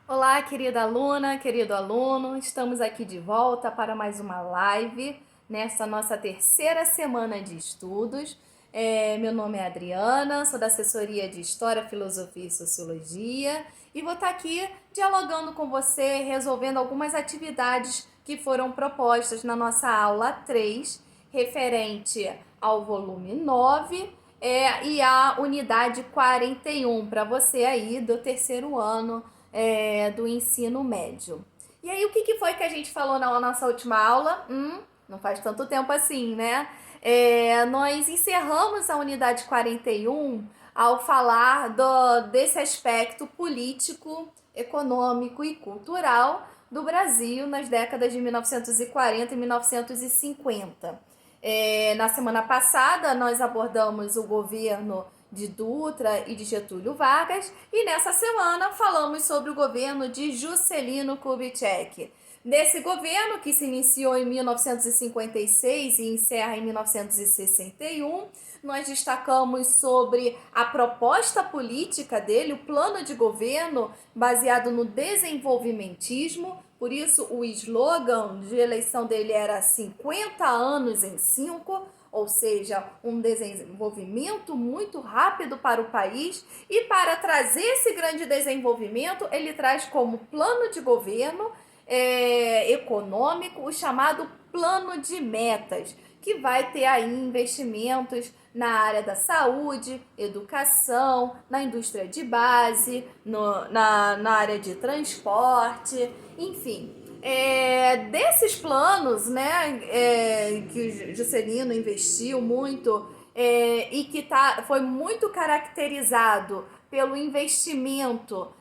Olá, querida aluna, querido aluno, estamos aqui de volta para mais uma live nessa nossa terceira semana de estudos. Meu nome é Adriana, sou da assessoria de História, Filosofia e Sociologia e vou estar aqui dialogando com você, resolvendo algumas atividades que foram propostas na nossa aula 3, referente ao volume 9 e à unidade 41, para você aí do terceiro ano do ensino médio. E aí, o que foi que a gente falou na nossa última aula? Não faz tanto tempo assim, né? Nós encerramos a unidade 41 ao falar desse aspecto político, econômico e cultural do Brasil nas décadas de 1940 e 1950. Na semana passada, nós abordamos o governo de Dutra e de Getúlio Vargas, e nessa semana falamos sobre o governo de Juscelino Kubitschek. Nesse governo, que se iniciou em 1956 e encerra em 1961, nós destacamos sobre a proposta política dele, o plano de governo baseado no desenvolvimentismo. Por isso, o slogan de eleição dele era 50 anos em 5, ou seja, um desenvolvimento muito rápido para o país. E para trazer esse grande desenvolvimento, ele traz como plano de governo econômico o chamado plano de metas, que vai ter aí investimentos na área da saúde, educação, na indústria de base, na área de transporte, enfim. Desses planos, né, que o Juscelino investiu muito e que foi muito caracterizado pelo investimento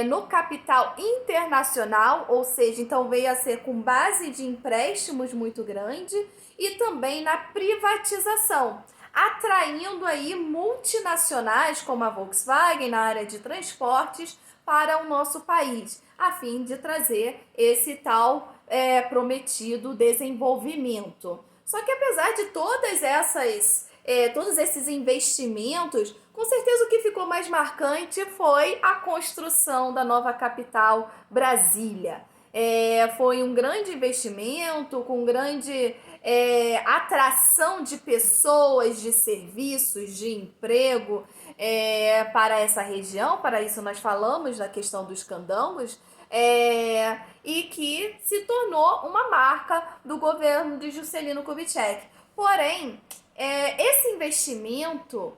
no capital internacional, ou seja, então veio a ser com base de empréstimos muito grande, e também na privatização, atraindo aí multinacionais como a Volkswagen na área de transportes para o nosso país, a fim de trazer esse tal prometido desenvolvimento. Só que apesar de todos esses investimentos, com certeza o que ficou mais marcante foi a construção da nova capital, Brasília. Foi um grande investimento, com grande atração de pessoas, de serviços, de emprego para essa região. Para isso nós falamos da questão dos candangos, e que se tornou uma marca do governo de Juscelino Kubitschek. Porém, esse investimento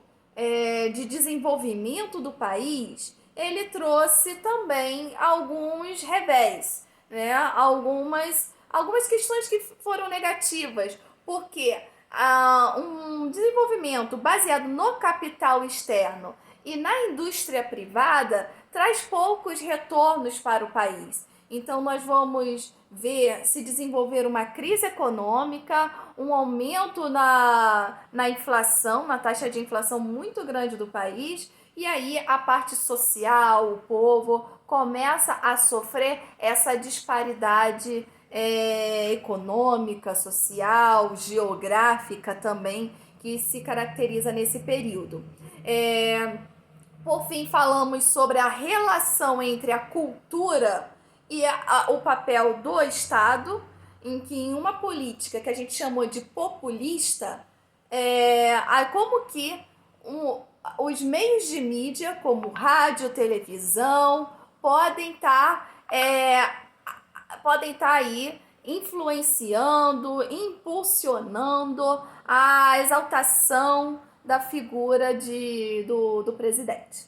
de desenvolvimento do país, ele trouxe também alguns revés, né? Algumas questões que foram negativas, porque um desenvolvimento baseado no capital externo e na indústria privada traz poucos retornos para o país. Então, nós vamos ver se desenvolver uma crise econômica, um aumento na inflação, na taxa de inflação muito grande do país, e aí a parte social, o povo, começa a sofrer essa disparidade econômica, social, geográfica também, que se caracteriza nesse período. Por fim, falamos sobre a relação entre a cultura e o papel do Estado, em que em uma política que a gente chamou de populista, como que os meios de mídia, como rádio, televisão, podem estar aí influenciando, impulsionando a exaltação da figura do presidente.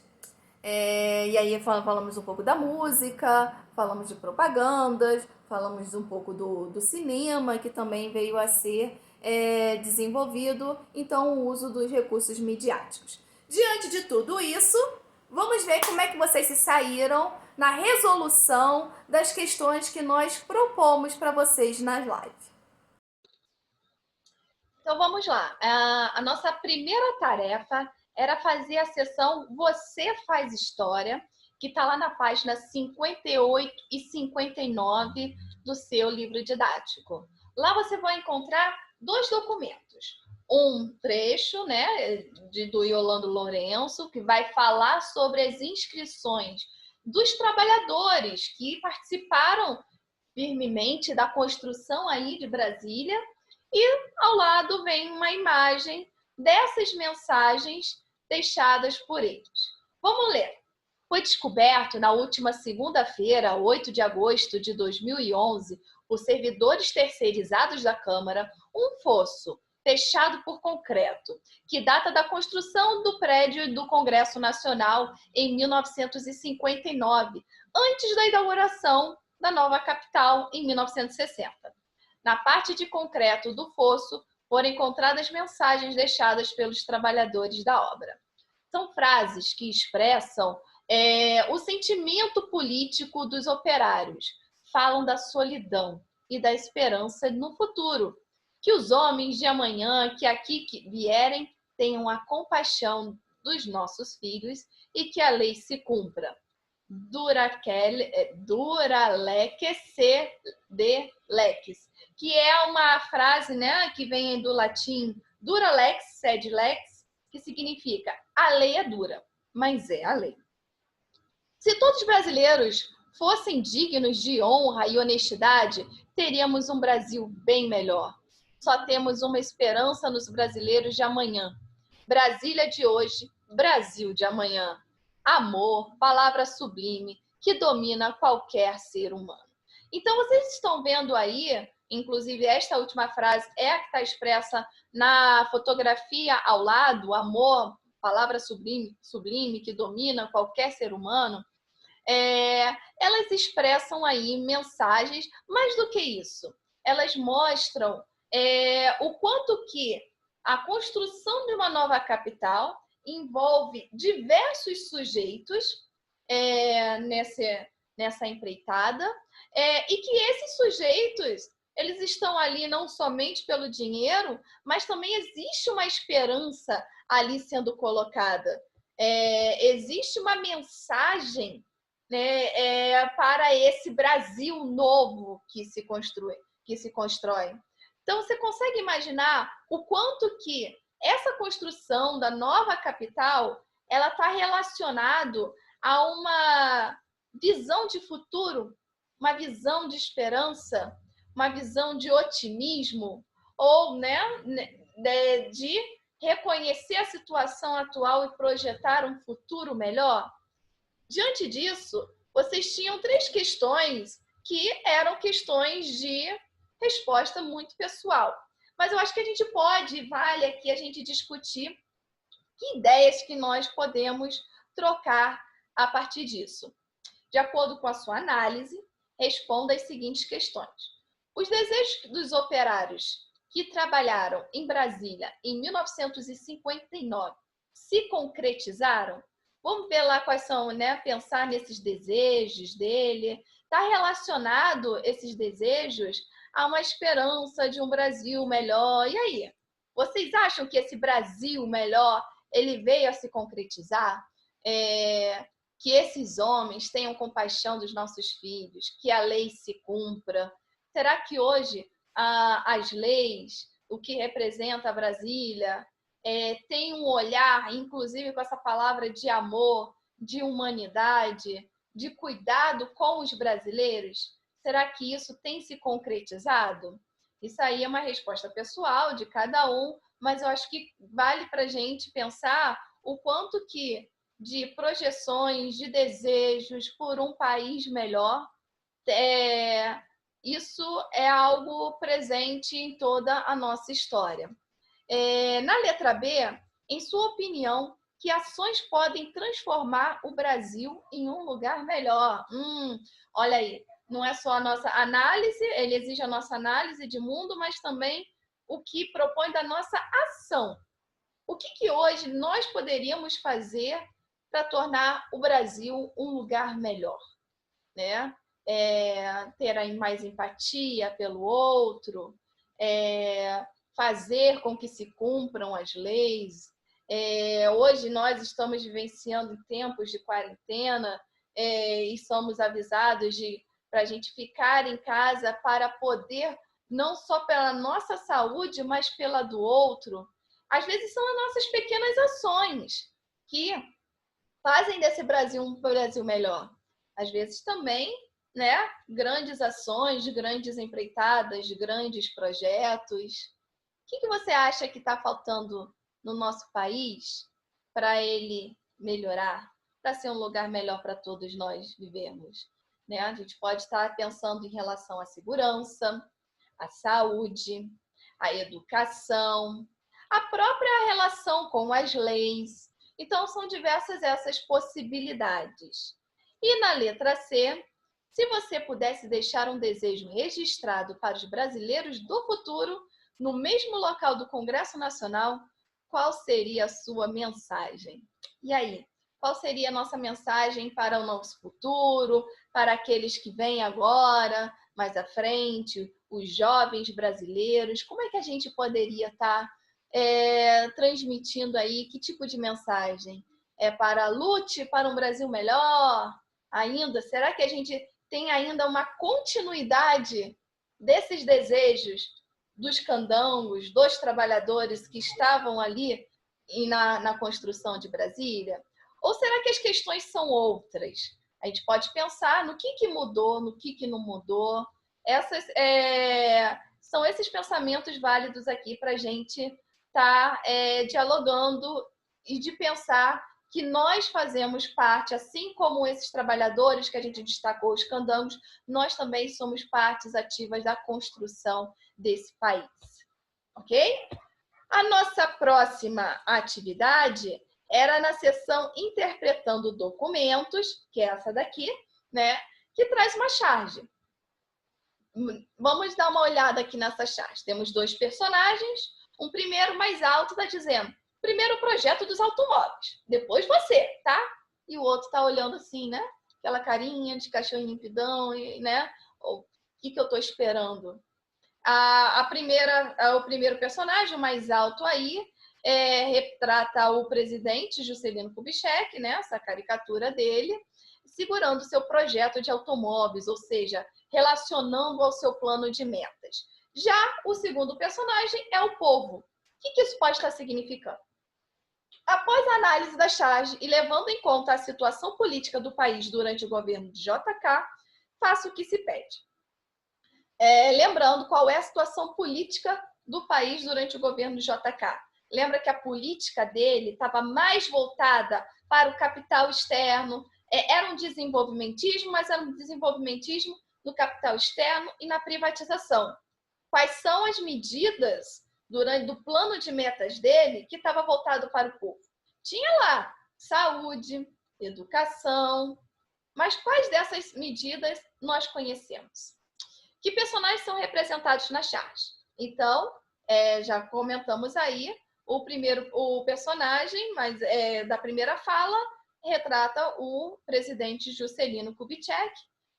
E aí falamos um pouco da música, falamos de propagandas, falamos um pouco do cinema, que também veio a ser desenvolvido, então o uso dos recursos midiáticos. Diante de tudo isso, vamos ver como é que vocês se saíram na resolução das questões que nós propomos para vocês nas lives. Então vamos lá. A nossa primeira tarefa era fazer a sessão Você Faz História, que está lá na página 58 e 59 do seu livro didático. Lá você vai encontrar dois documentos. Um trecho, né, do Yolando Lourenço, que vai falar sobre as inscrições dos trabalhadores que participaram firmemente da construção aí de Brasília, e ao lado vem uma imagem dessas mensagens deixadas por eles. Vamos ler. Foi descoberto na última segunda-feira, 8 de agosto de 2011, por servidores terceirizados da Câmara, um fosso fechado por concreto, que data da construção do prédio do Congresso Nacional em 1959, antes da inauguração da nova capital em 1960. Na parte de concreto do fosso foram encontradas mensagens deixadas pelos trabalhadores da obra. São frases que expressam o sentimento político dos operários, falam da solidão e da esperança no futuro. Que os homens de amanhã, que aqui vierem, tenham a compaixão dos nossos filhos e que a lei se cumpra. Duralec se de lex, que é uma frase, né, que vem do latim duralex sed lex, que significa a lei é dura, mas é a lei. Se todos os brasileiros fossem dignos de honra e honestidade, teríamos um Brasil bem melhor. Só temos uma esperança nos brasileiros de amanhã. Brasília de hoje, Brasil de amanhã. Amor, palavra sublime, que domina qualquer ser humano. Então, vocês estão vendo aí, inclusive esta última frase é a que está expressa na fotografia ao lado, amor, palavra sublime, que domina qualquer ser humano. Elas expressam aí mensagens, mais do que isso, elas mostram o quanto que a construção de uma nova capital envolve diversos sujeitos nessa empreitada, e que esses sujeitos eles estão ali não somente pelo dinheiro, mas também existe uma esperança ali sendo colocada. Existe uma mensagem, né, para esse Brasil novo que se constrói. Então, você consegue imaginar o quanto que essa construção da nova capital ela está relacionado a uma visão de futuro, uma visão de esperança, uma visão de otimismo, ou de reconhecer a situação atual e projetar um futuro melhor? Diante disso, vocês tinham 3 questões que eram questões de resposta muito pessoal. Mas eu acho que a gente vale aqui a gente discutir que ideias que nós podemos trocar a partir disso. De acordo com a sua análise, responda as seguintes questões. Os desejos dos operários que trabalharam em Brasília em 1959 se concretizaram? Vamos ver lá quais são, né? Pensar nesses desejos dele. Está relacionado esses desejos a uma esperança de um Brasil melhor. E aí? Vocês acham que esse Brasil melhor ele veio a se concretizar? Que esses homens tenham compaixão dos nossos filhos, que a lei se cumpra? Será que hoje as leis, o que representa a Brasília, tem um olhar, inclusive com essa palavra de amor, de humanidade, de cuidado com os brasileiros? Será que isso tem se concretizado? Isso aí é uma resposta pessoal de cada um, mas eu acho que vale para a gente pensar o quanto que de projeções, de desejos por um país melhor, isso é algo presente em toda a nossa história. Na letra B, em sua opinião, que ações podem transformar o Brasil em um lugar melhor? Olha aí, não é só a nossa análise, ele exige a nossa análise de mundo, mas também o que propõe da nossa ação. O que hoje nós poderíamos fazer para tornar o Brasil um lugar melhor, né? Ter aí mais empatia pelo outro, fazer com que se cumpram as leis. Hoje nós estamos vivenciando tempos de quarentena e somos avisados para a gente ficar em casa para poder, não só pela nossa saúde, mas pela do outro. Às vezes são as nossas pequenas ações que fazem desse Brasil um Brasil melhor. às vezes também, né, grandes ações, grandes empreitadas, grandes projetos. O que você acha que está faltando no nosso país para ele melhorar, para ser um lugar melhor para todos nós vivermos? Né? A gente pode estar pensando em relação à segurança, à saúde, à educação, a própria relação com as leis. Então, são diversas essas possibilidades. E na letra C, se você pudesse deixar um desejo registrado para os brasileiros do futuro, no mesmo local do Congresso Nacional, qual seria a sua mensagem? E aí, qual seria a nossa mensagem para o nosso futuro, para aqueles que vêm agora, mais à frente, os jovens brasileiros? Como é que a gente poderia estar transmitindo aí? Que tipo de mensagem? É para a lute para um Brasil melhor? Ainda? Será que a gente tem ainda uma continuidade desses desejos dos candangos, dos trabalhadores que estavam ali na construção de Brasília? Ou será que as questões são outras? A gente pode pensar no que mudou, no que não mudou. São esses pensamentos válidos aqui para a gente estar dialogando e de pensar que nós fazemos parte, assim como esses trabalhadores que a gente destacou, os candangos, nós também somos partes ativas da construção desse país. Ok? A nossa próxima atividade era na seção Interpretando Documentos, que é essa daqui, né? Que traz uma charge. Vamos dar uma olhada aqui nessa charge. Temos dois personagens. Um primeiro mais alto está dizendo: primeiro projeto dos automóveis, depois você, tá? E o outro tá olhando assim, né? Aquela carinha de cachorro limpidão, né? O que eu tô esperando? O primeiro personagem, o mais alto aí, retrata o presidente Juscelino Kubitschek, né? Essa caricatura dele, segurando seu projeto de automóveis, ou seja, relacionando ao seu plano de metas. Já o segundo personagem é o povo. O que isso pode estar significando? Após a análise da charge e levando em conta a situação política do país durante o governo de JK, faça o que se pede. Lembrando qual é a situação política do país durante o governo de JK. Lembra que a política dele estava mais voltada para o capital externo, era um desenvolvimentismo, mas era um desenvolvimentismo no capital externo e na privatização. Quais são as medidas do plano de metas dele que estava voltado para o povo? Tinha lá saúde, educação, mas quais dessas medidas nós conhecemos? Que personagens são representados na charge? Então, já comentamos aí, o personagem da primeira fala retrata o presidente Juscelino Kubitschek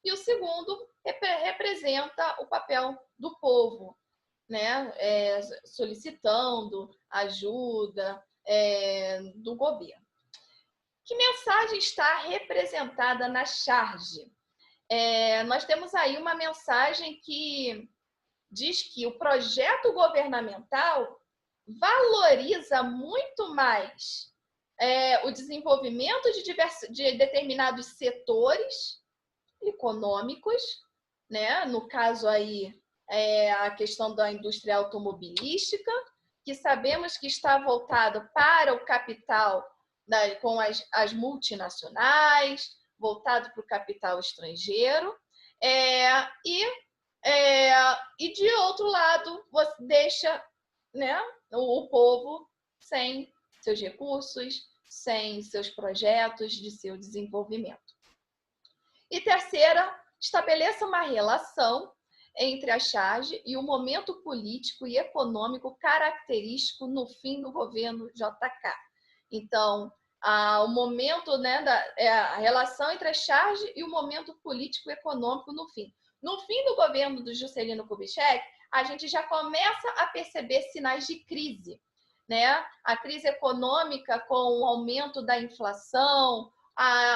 e o segundo representa o papel do povo, né? Solicitando ajuda do governo. Que mensagem está representada na charge? Nós temos aí uma mensagem que diz que o projeto governamental valoriza muito mais o desenvolvimento de determinados setores econômicos, né? No caso aí, a questão da indústria automobilística, que sabemos que está voltado para o capital com as multinacionais, voltado para o capital estrangeiro, e de outro lado, você deixa, né, o povo sem seus recursos, sem seus projetos de seu desenvolvimento. E terceira, estabeleça uma relação entre a charge e o momento político e econômico característico no fim do governo JK. Então, o momento, né, a relação entre a charge e o momento político e econômico no fim. No fim do governo do Juscelino Kubitschek, a gente já começa a perceber sinais de crise, né? A crise econômica com o aumento da inflação,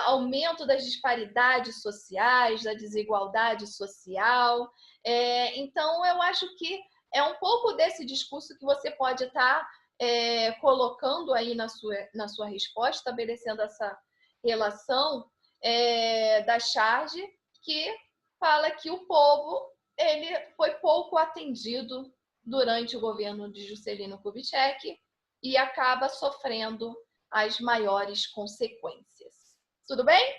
aumento das disparidades sociais, da desigualdade social. Então, eu acho que é um pouco desse discurso que você pode estar colocando aí na sua resposta, estabelecendo essa relação da charge, que fala que o povo ele foi pouco atendido durante o governo de Juscelino Kubitschek e acaba sofrendo as maiores consequências. Tudo bem?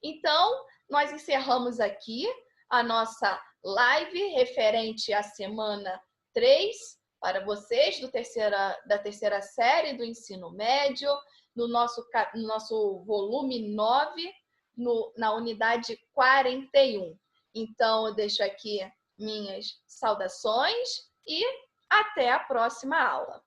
Então, nós encerramos aqui a nossa live referente à semana 3 para vocês da terceira série do ensino médio, no nosso volume 9, na unidade 41. Então, eu deixo aqui minhas saudações e até a próxima aula.